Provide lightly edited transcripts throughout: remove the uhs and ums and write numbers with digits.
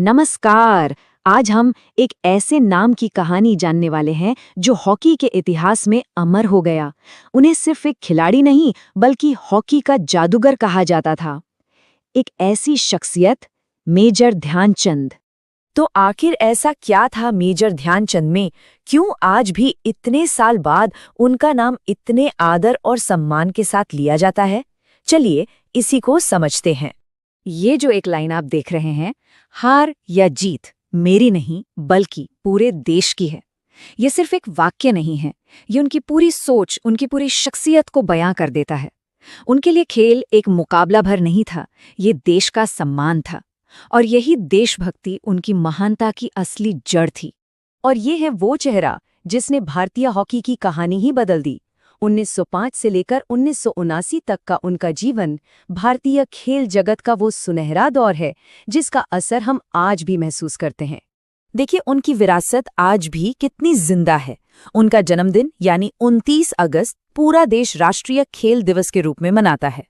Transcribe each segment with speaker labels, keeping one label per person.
Speaker 1: नमस्कार। आज हम एक ऐसे नाम की कहानी जानने वाले हैं जो हॉकी के इतिहास में अमर हो गया। उन्हें सिर्फ एक खिलाड़ी नहीं बल्कि हॉकी का जादूगर कहा जाता था। एक ऐसी शख्सियत, मेजर ध्यानचंद।
Speaker 2: तो आखिर ऐसा क्या था मेजर ध्यानचंद में? क्यों आज भी इतने साल बाद उनका नाम इतने आदर और सम्मान के साथ लिया जाता है? चलिए इसी को समझते हैं।
Speaker 1: ये जो एक लाइन आप देख रहे हैं, हार या जीत मेरी नहीं बल्कि पूरे देश की है। ये सिर्फ एक वाक्य नहीं है, ये उनकी पूरी सोच, उनकी पूरी शख्सियत को बयां कर देता है। उनके लिए खेल एक मुकाबला भर नहीं था, ये देश का सम्मान था। और यही देशभक्ति उनकी महानता की असली जड़ थी। और ये है वो चेहरा जिसने भारतीय हॉकी की कहानी ही बदल दी। 1905 से लेकर 1979 तक का उनका जीवन भारतीय खेल जगत का वो सुनहरा दौर है जिसका असर हम आज भी महसूस करते हैं।
Speaker 2: देखिए उनकी विरासत आज भी कितनी जिंदा है। उनका जन्मदिन यानी 29 अगस्त पूरा देश राष्ट्रीय खेल दिवस के रूप में मनाता है।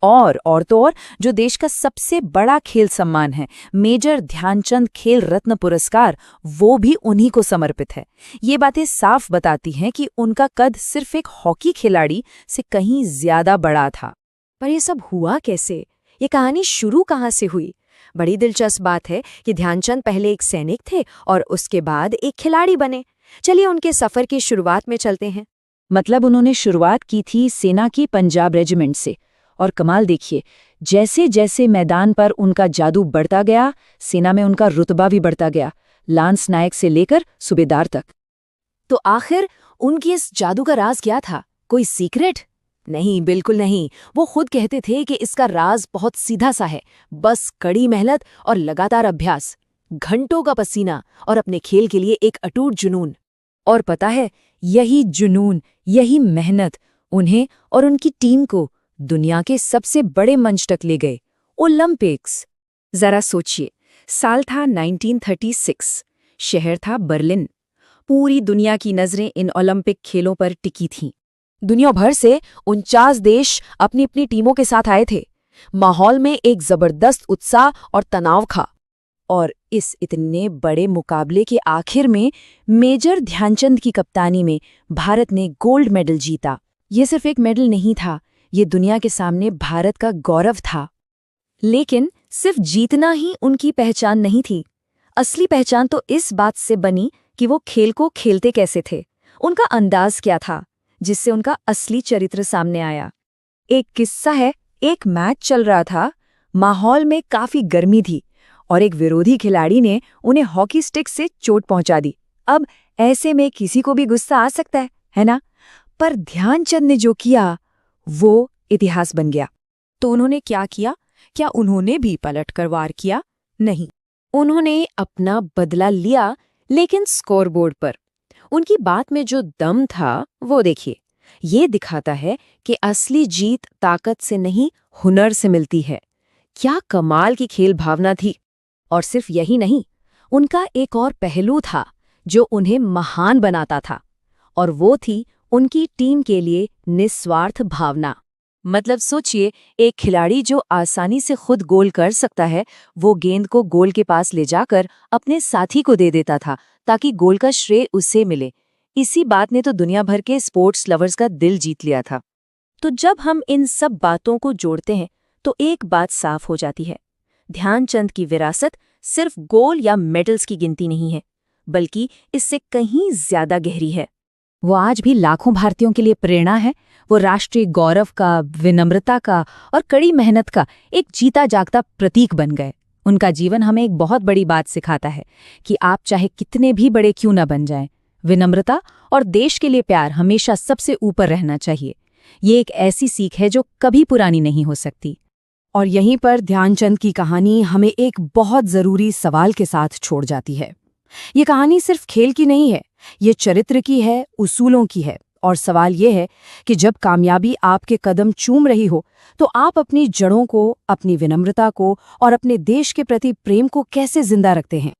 Speaker 2: और तो और जो देश का सबसे बड़ा खेल सम्मान है, मेजर ध्यानचंद खेल रत्न पुरस्कार, वो भी उन्हीं को समर्पित है। ये बातें साफ बताती हैं कि उनका कद सिर्फ एक हॉकी खिलाड़ी से कहीं ज्यादा बड़ा था।
Speaker 3: पर ये सब हुआ कैसे? ये कहानी शुरू कहाँ से हुई? बड़ी दिलचस्प बात है कि ध्यानचंद पहले एक सैनिक थे और उसके बाद एक खिलाड़ी बने। चलिए उनके सफर की शुरुआत में चलते हैं।
Speaker 2: मतलब उन्होंने शुरुआत की थी सेना की पंजाब रेजिमेंट से। और कमाल देखिए, जैसे जैसे मैदान पर उनका जादू बढ़ता गया, सेना में उनका रुतबा भी बढ़ता गया, लांस नायक से लेकर सूबेदार तक।
Speaker 3: तो आखिर उनकी इस जादू का राज क्या था? कोई सीक्रेट? नहीं, बिल्कुल नहीं। वो खुद कहते थे कि इसका राज बहुत सीधा सा है, बस कड़ी मेहनत और लगातार अभ्यास, घंटों का पसीना और अपने खेल के लिए एक अटूट जुनून।
Speaker 2: और पता है, यही जुनून, यही मेहनत उन्हें और उनकी टीम को दुनिया के सबसे बड़े मंच तक ले गए, ओलंपिक्स।
Speaker 1: जरा सोचिए, साल था 1936, शहर था बर्लिन। पूरी दुनिया की नजरें इन ओलंपिक खेलों पर टिकी थीं।
Speaker 3: दुनिया भर से 49 देश अपनी अपनी टीमों के साथ आए थे। माहौल में एक जबरदस्त उत्साह और तनाव था।
Speaker 2: और इस इतने बड़े मुकाबले के आखिर में मेजर ध्यानचंद की कप्तानी में भारत ने गोल्ड मेडल जीता। ये सिर्फ एक मेडल नहीं था, ये दुनिया के सामने भारत का गौरव था।
Speaker 3: लेकिन सिर्फ जीतना ही उनकी पहचान नहीं थी। असली पहचान तो इस बात से बनी कि वो खेल को खेलते कैसे थे। उनका अंदाज क्या था जिससे उनका असली चरित्र सामने आया।
Speaker 2: एक किस्सा है, एक मैच चल रहा था, माहौल में काफी गर्मी थी और एक विरोधी खिलाड़ी ने उन्हें हॉकी स्टिक से चोट पहुंचा दी। अब ऐसे में किसी को भी गुस्सा आ सकता है ना? पर ध्यानचंद ने जो किया वो इतिहास बन गया।
Speaker 3: तो उन्होंने क्या किया? क्या उन्होंने भी पलटकर वार किया? नहीं, उन्होंने अपना बदला लिया, लेकिन स्कोरबोर्ड पर। उनकी बात में जो दम था वो देखिए। ये दिखाता है कि असली जीत ताकत से नहीं, हुनर से मिलती है। क्या कमाल की खेल भावना थी। और सिर्फ यही नहीं, उनका एक और पहलू था जो उन्हें महान बनाता था, और वो थी उनकी टीम के लिए निस्वार्थ भावना। मतलब सोचिए, एक खिलाड़ी जो आसानी से खुद गोल कर सकता है, वो गेंद को गोल के पास ले जाकर अपने साथी को दे देता था ताकि गोल का श्रेय उसे मिले। इसी बात ने तो दुनिया भर के स्पोर्ट्स लवर्स का दिल जीत लिया था। तो जब हम इन सब बातों को जोड़ते हैं तो एक बात साफ हो जाती है, ध्यानचंद की विरासत सिर्फ गोल या मेडल्स की गिनती नहीं है, बल्कि इससे कहीं ज्यादा गहरी है।
Speaker 2: वो आज भी लाखों भारतीयों के लिए प्रेरणा है। वो राष्ट्रीय गौरव का, विनम्रता का और कड़ी मेहनत का एक जीता जागता प्रतीक बन गए। उनका जीवन हमें एक बहुत बड़ी बात सिखाता है कि आप चाहे कितने भी बड़े क्यों न बन जाएं, विनम्रता और देश के लिए प्यार हमेशा सबसे ऊपर रहना चाहिए। ये एक ऐसी सीख है जो कभी पुरानी नहीं हो सकती।
Speaker 3: और यहीं पर ध्यानचंद की कहानी हमें एक बहुत जरूरी सवाल के साथ छोड़ जाती है। ये कहानी सिर्फ खेल की नहीं है, ये चरित्र की है, उसूलों की है। और सवाल ये है कि जब कामयाबी आपके कदम चूम रही हो, तो आप अपनी जड़ों को, अपनी विनम्रता को और अपने देश के प्रति प्रेम को कैसे जिंदा रखते हैं।